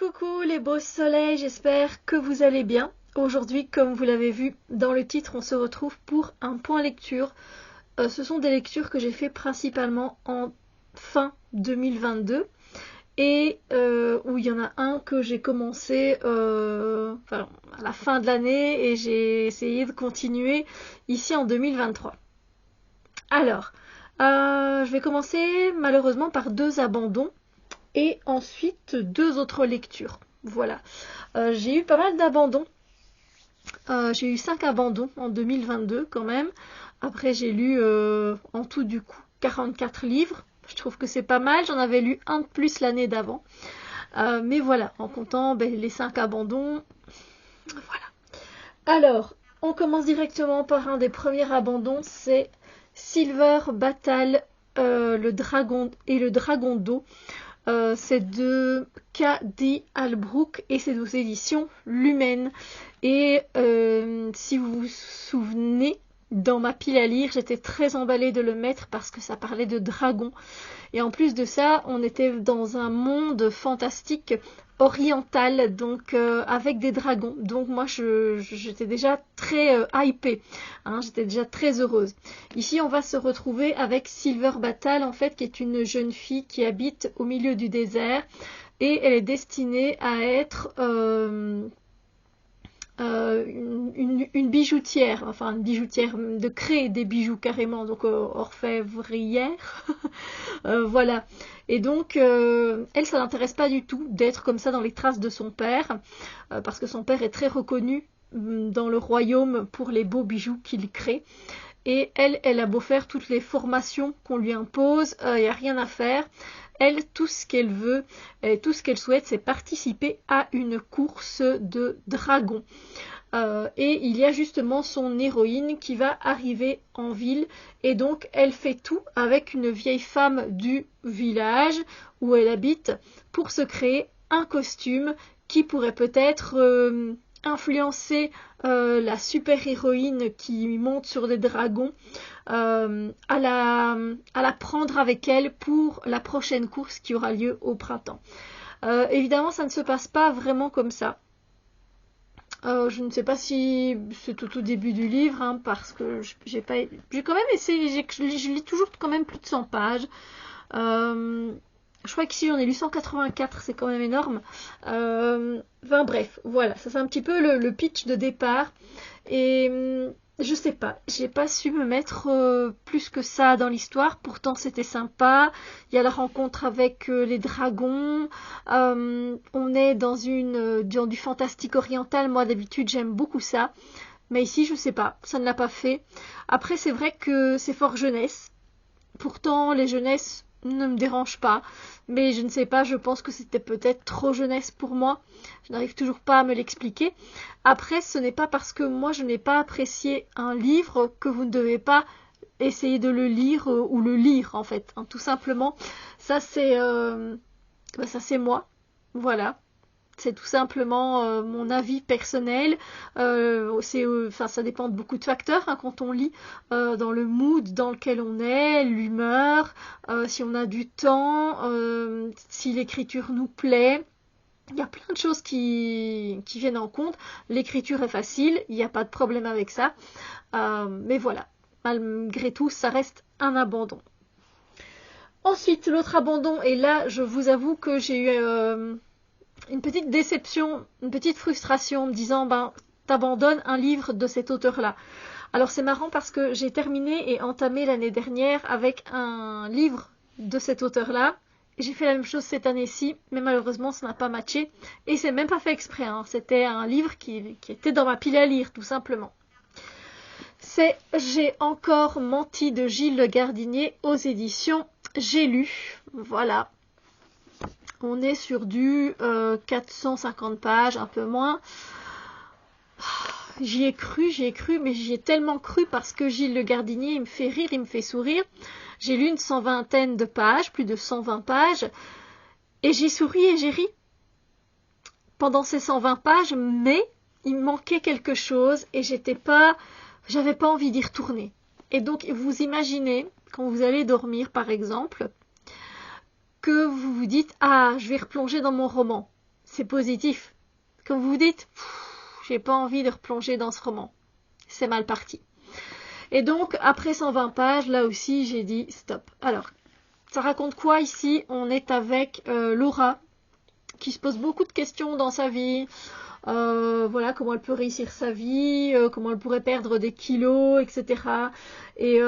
Coucou les beaux soleils, j'espère que vous allez bien. Aujourd'hui, comme vous l'avez vu dans le titre, on se retrouve pour un point lecture. Ce sont des lectures que j'ai fait principalement en fin 2022 et où il y en a un que j'ai commencé à la fin de l'année et j'ai essayé de continuer ici en 2023. Alors, je vais commencer malheureusement par 2 abandons et ensuite 2 autres lectures. Voilà. J'ai eu pas mal d'abandons. J'ai eu 5 abandons en 2022 quand même. Après j'ai lu en tout du coup 44 livres. Je trouve que c'est pas mal. J'en avais lu un de plus l'année d'avant. Mais voilà, en comptant les 5 abandons. Voilà. Alors, on commence directement par un des premiers abandons. C'est Silver Battle, le dragon et le dragon d'eau. C'est de K.D. Albrook et c'est aux éditions Lumen. Et si vous vous souvenez, dans ma pile à lire, j'étais très emballée de le mettre parce que ça parlait de dragons. Et en plus de ça, on était dans un monde fantastique oriental, donc avec des dragons. Donc moi, j'étais déjà très hypée, hein, j'étais déjà très heureuse. Ici, on va se retrouver avec Silver Battle, en fait, qui est une jeune fille qui habite au milieu du désert et elle est destinée à être une bijoutière, enfin une bijoutière de créer des bijoux carrément, donc orfèvrière. Voilà. Et donc, elle, ça l'intéresse pas du tout d'être comme ça dans les traces de son père, parce que son père est très reconnu dans le royaume pour les beaux bijoux qu'il crée. Et elle a beau faire toutes les formations qu'on lui impose, il n'y a rien à faire. Elle, tout ce qu'elle veut, et tout ce qu'elle souhaite, c'est participer à une course de dragons. Et il y a justement son héroïne qui va arriver en ville et donc elle fait tout avec une vieille femme du village où elle habite pour se créer un costume qui pourrait peut-être influencer la super héroïne qui monte sur des dragons à la prendre avec elle pour la prochaine course qui aura lieu au printemps. Évidemment, ça ne se passe pas vraiment comme ça. Je ne sais pas si c'est tout au début du livre, hein, parce que j'ai quand même essayé, je lis toujours quand même plus de 100 pages. Je crois qu'ici j'en ai lu 184, c'est quand même énorme. Enfin bref, voilà, ça c'est un petit peu le pitch de départ. Et je sais pas, j'ai pas su me mettre plus que ça dans l'histoire. Pourtant c'était sympa. Il y a la rencontre avec les dragons. On est dans du fantastique oriental. Moi d'habitude j'aime beaucoup ça. Mais ici je sais pas, ça ne l'a pas fait. Après c'est vrai que c'est fort jeunesse. Pourtant les jeunesses ne me dérangent pas. Mais je ne sais pas, je pense que c'était peut-être trop jeunesse pour moi. Je n'arrive toujours pas à me l'expliquer. Après, ce n'est pas parce que moi je n'ai pas apprécié un livre que vous ne devez pas essayer de le lire ou le lire en fait, hein, tout simplement. Ça c'est moi. Voilà. C'est tout simplement mon avis personnel. Ça dépend de beaucoup de facteurs, hein, quand on lit, dans le mood dans lequel on est, l'humeur, si on a du temps, si l'écriture nous plaît. Il y a plein de choses qui viennent en compte. L'écriture est facile, il n'y a pas de problème avec ça. Mais voilà, malgré tout, ça reste un abandon. Ensuite, l'autre abandon, et là, je vous avoue que j'ai eu une petite déception, une petite frustration en me disant t'abandonnes un livre de cet auteur-là. Alors c'est marrant parce que j'ai terminé et entamé l'année dernière avec un livre de cet auteur-là. J'ai fait la même chose cette année-ci, mais malheureusement ça n'a pas matché et c'est même pas fait exprès, hein. C'était un livre qui était dans ma pile à lire tout simplement. C'est J'ai encore menti de Gilles Le Gardinier aux éditions J'ai lu. Voilà. On est sur du 450 pages, un peu moins. J'y ai cru, mais j'y ai tellement cru parce que Gilles Le Gardinier, il me fait rire, il me fait sourire. J'ai lu une 120aine de pages, plus de 120 pages, et j'ai souri et j'ai ri pendant ces 120 pages, mais il me manquait quelque chose et j'avais pas envie d'y retourner. Et donc, vous imaginez, quand vous allez dormir, par exemple, que vous vous dites « Ah, je vais replonger dans mon roman ». c'est positif. Comme vous dites, j'ai pas envie de replonger dans ce roman. C'est mal parti. Et donc, après 120 pages, là aussi, j'ai dit stop. Alors, ça raconte quoi ici? On est avec Laura, qui se pose beaucoup de questions dans sa vie. Voilà, comment elle peut réussir sa vie, comment elle pourrait perdre des kilos, etc. Et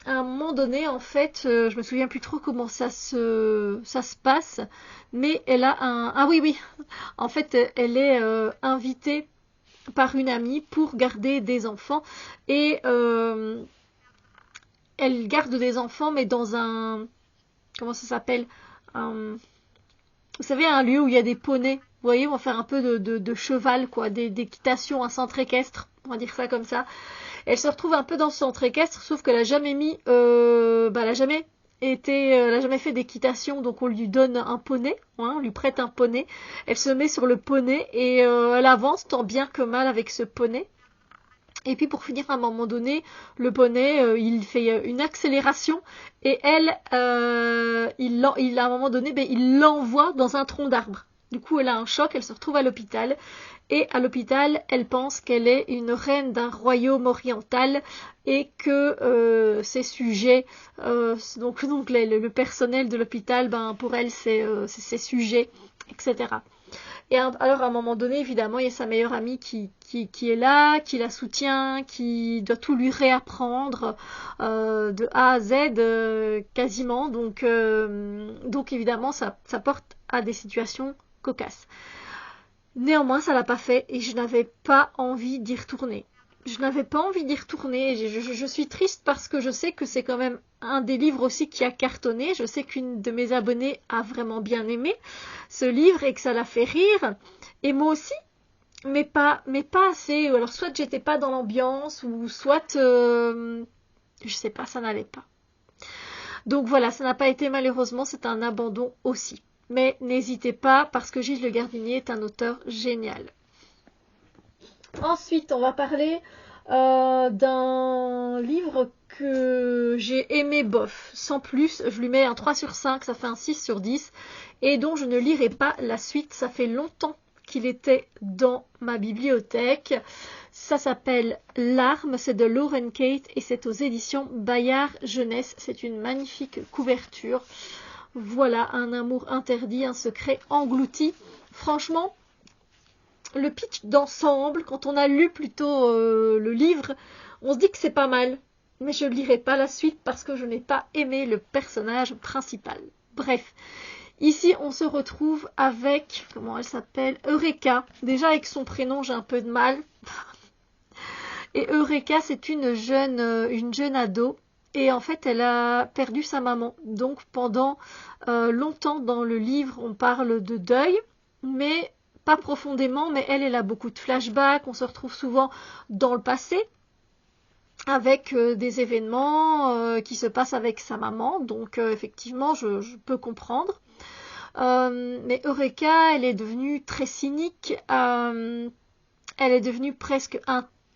à un moment donné, en fait, je me souviens plus trop comment ça se passe, mais elle a un... Ah oui, oui, en fait, elle est invitée par une amie pour garder des enfants et elle garde des enfants, mais dans un... Comment ça s'appelle? Vous savez, un lieu où il y a des poneys. Vous voyez, on va faire un peu de cheval, quoi, d'équitation, un centre équestre, on va dire ça comme ça. Elle se retrouve un peu dans ce centre équestre, sauf qu'elle a jamais mis, elle a jamais elle a jamais fait d'équitation, donc on lui donne un poney, hein, on lui prête un poney. Elle se met sur le poney et elle avance tant bien que mal avec ce poney. Et puis pour finir, à un moment donné, le poney, il fait une accélération et elle, à un moment donné, il l'envoie dans un tronc d'arbre. Du coup, elle a un choc, elle se retrouve à l'hôpital. Et à l'hôpital, elle pense qu'elle est une reine d'un royaume oriental et que ses sujets, donc le personnel de l'hôpital, pour elle, c'est ses sujets, etc. Et alors à un moment donné, évidemment, il y a sa meilleure amie qui est là, qui la soutient, qui doit tout lui réapprendre de A à Z quasiment. Donc évidemment, ça porte à des situations cocasses. Néanmoins, ça l'a pas fait et je n'avais pas envie d'y retourner. Je n'avais pas envie d'y retourner. Je suis triste parce que je sais que c'est quand même un des livres aussi qui a cartonné. Je sais qu'une de mes abonnées a vraiment bien aimé ce livre et que ça l'a fait rire. Et moi aussi, mais pas assez. Alors soit j'étais pas dans l'ambiance ou soit, je sais pas, ça n'allait pas. Donc voilà, ça n'a pas été malheureusement, c'est un abandon aussi. Mais n'hésitez pas parce que Gilles Le Gardinier est un auteur génial. Ensuite, on va parler d'un livre que j'ai aimé bof, sans plus. Je lui mets un 3 sur 5, ça fait un 6 sur 10. Et dont je ne lirai pas la suite. Ça fait longtemps qu'il était dans ma bibliothèque. Ça s'appelle Larmes, c'est de Lauren Kate et c'est aux éditions Bayard Jeunesse. C'est une magnifique couverture. Voilà, un amour interdit, un secret englouti. Franchement, le pitch d'ensemble, quand on a lu plutôt le livre, on se dit que c'est pas mal. Mais je ne lirai pas la suite parce que je n'ai pas aimé le personnage principal. Bref, ici on se retrouve avec, comment elle s'appelle, Eureka. Déjà avec son prénom j'ai un peu de mal. Et Eureka, c'est une jeune ado. Et en fait, elle a perdu sa maman. Donc pendant longtemps dans le livre, on parle de deuil, mais pas profondément. Mais elle a beaucoup de flashbacks. On se retrouve souvent dans le passé avec des événements qui se passent avec sa maman. Donc effectivement, je peux comprendre. Mais Eureka, elle est devenue très cynique. Elle est devenue presque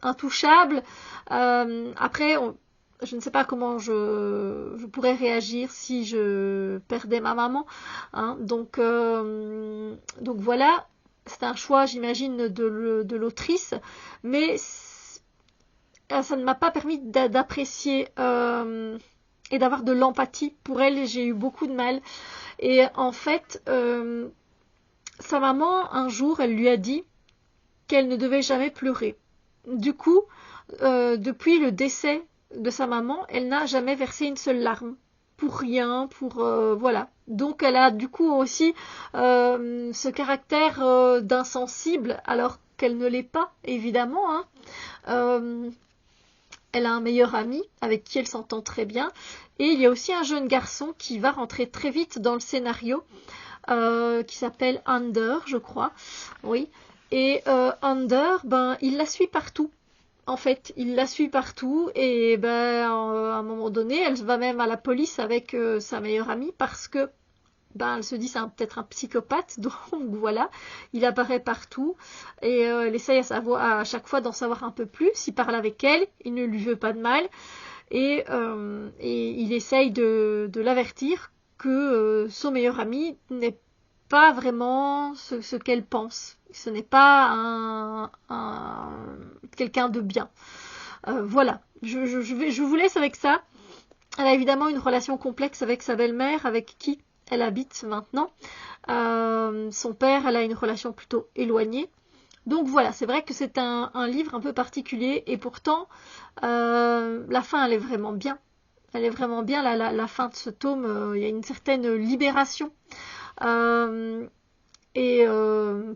intouchable. Après, je ne sais pas comment je pourrais réagir si je perdais ma maman. Hein. Donc voilà, c'est un choix, j'imagine, de l'autrice, mais ça ne m'a pas permis d'apprécier et d'avoir de l'empathie pour elle. J'ai eu beaucoup de mal. Et en fait, sa maman, un jour, elle lui a dit qu'elle ne devait jamais pleurer. Du coup, depuis le décès de sa maman, elle n'a jamais versé une seule larme. Pour rien, voilà. Donc elle a du coup aussi ce caractère d'insensible, alors qu'elle ne l'est pas, évidemment. Hein. Elle a un meilleur ami avec qui elle s'entend très bien. Et il y a aussi un jeune garçon qui va rentrer très vite dans le scénario, qui s'appelle Under, je crois. Oui. Et Under, il la suit partout. En fait, il la suit partout et à un moment donné, elle va même à la police avec sa meilleure amie parce que elle se dit c'est peut-être un psychopathe, donc voilà, il apparaît partout et elle essaye à chaque fois d'en savoir un peu plus. Il parle avec elle, il ne lui veut pas de mal et il essaye de l'avertir que son meilleur ami n'est pas vraiment ce qu'elle pense. Ce n'est pas quelqu'un de bien. Voilà, je vous laisse avec ça. Elle a évidemment une relation complexe avec sa belle-mère, avec qui elle habite maintenant. Son père, elle a une relation plutôt éloignée. Donc voilà, c'est vrai que c'est un livre un peu particulier et pourtant, la fin, elle est vraiment bien. Elle est vraiment bien, la fin de ce tome, il y a une certaine libération.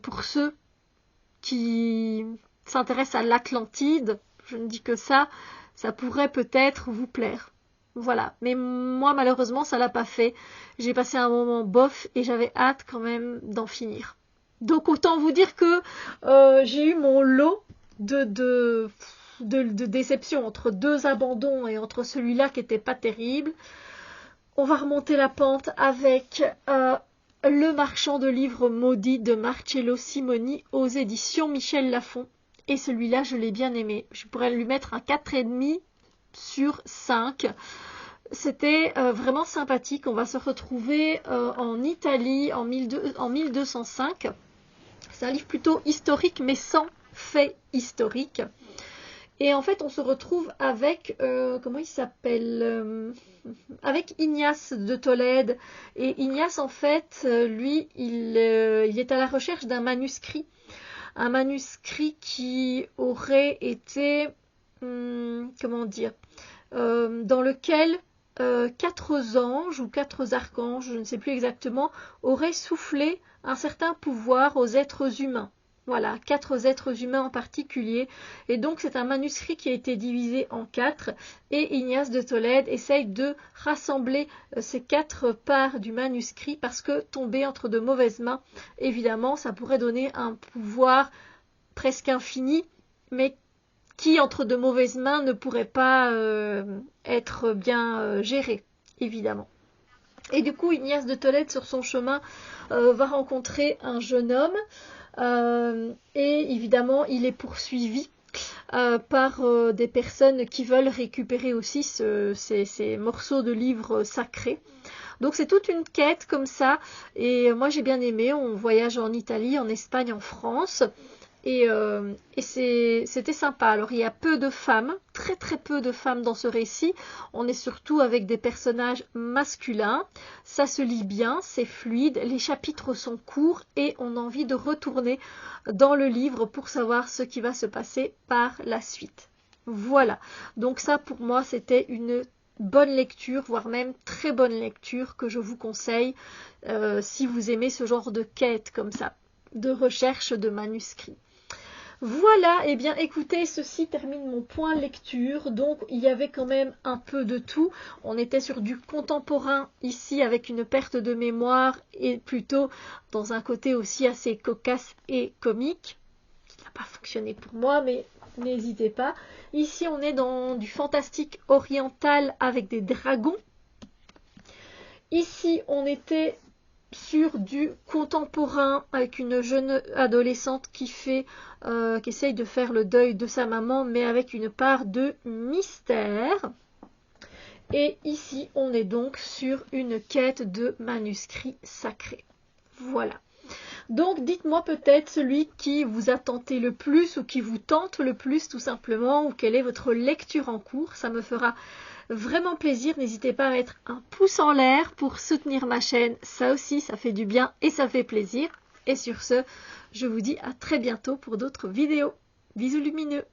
Pour ceux qui s'intéressent à l'Atlantide, je ne dis que ça pourrait peut-être vous plaire. Voilà, mais moi malheureusement ça l'a pas fait. J'ai passé un moment bof et j'avais hâte quand même d'en finir. Donc autant vous dire que j'ai eu mon lot de déception entre deux abandons et entre celui-là qui était pas terrible. On va remonter la pente avec Le marchand de livres maudits de Marcello Simoni aux éditions Michel Lafon. Et celui-là, je l'ai bien aimé. Je pourrais lui mettre un 4,5 sur 5. C'était vraiment sympathique. On va se retrouver en Italie en 1205. C'est un livre plutôt historique, mais sans fait historique. Et en fait, on se retrouve avec, comment il s'appelle avec Ignace de Tolède. Et Ignace, en fait, lui, il est à la recherche d'un manuscrit. Un manuscrit qui aurait été, comment dire, dans lequel 4 anges ou 4 archanges, je ne sais plus exactement, auraient soufflé un certain pouvoir aux êtres humains. Voilà, 4 êtres humains en particulier. Et donc c'est un manuscrit qui a été divisé en 4. Et Ignace de Tolède essaye de rassembler ces 4 parts du manuscrit parce que tomber entre de mauvaises mains, évidemment, ça pourrait donner un pouvoir presque infini, mais qui entre de mauvaises mains ne pourrait pas être bien géré, évidemment. Et du coup, Ignace de Tolède, sur son chemin, va rencontrer un jeune homme et évidemment, il est poursuivi par des personnes qui veulent récupérer aussi ces morceaux de livres sacrés. Donc c'est toute une quête comme ça et moi j'ai bien aimé. On voyage en Italie, en Espagne, en France. Et c'était sympa. Alors il y a peu de femmes, très très peu de femmes dans ce récit. On est surtout avec des personnages masculins. Ça se lit bien, c'est fluide, les chapitres sont courts et on a envie de retourner dans le livre pour savoir ce qui va se passer par la suite. Voilà, donc ça pour moi c'était une bonne lecture, voire même très bonne lecture que je vous conseille si vous aimez ce genre de quête comme ça, de recherche de manuscrits. Voilà, et bien écoutez, ceci termine mon point lecture. Donc il y avait quand même un peu de tout. On était sur du contemporain ici avec une perte de mémoire et plutôt dans un côté aussi assez cocasse et comique. Ça n'a pas fonctionné pour moi, mais n'hésitez pas. Ici on est dans du fantastique oriental avec des dragons. Ici on était sur du contemporain avec une jeune adolescente qui essaye de faire le deuil de sa maman mais avec une part de mystère. Et ici on est donc sur une quête de manuscrits sacrés. Voilà. Donc dites-moi peut-être celui qui vous a tenté le plus ou qui vous tente le plus tout simplement, ou quelle est votre lecture en cours. Ça me fera vraiment plaisir. N'hésitez pas à mettre un pouce en l'air pour soutenir ma chaîne. Ça aussi, ça fait du bien et ça fait plaisir. Et sur ce, je vous dis à très bientôt pour d'autres vidéos. Bisous lumineux.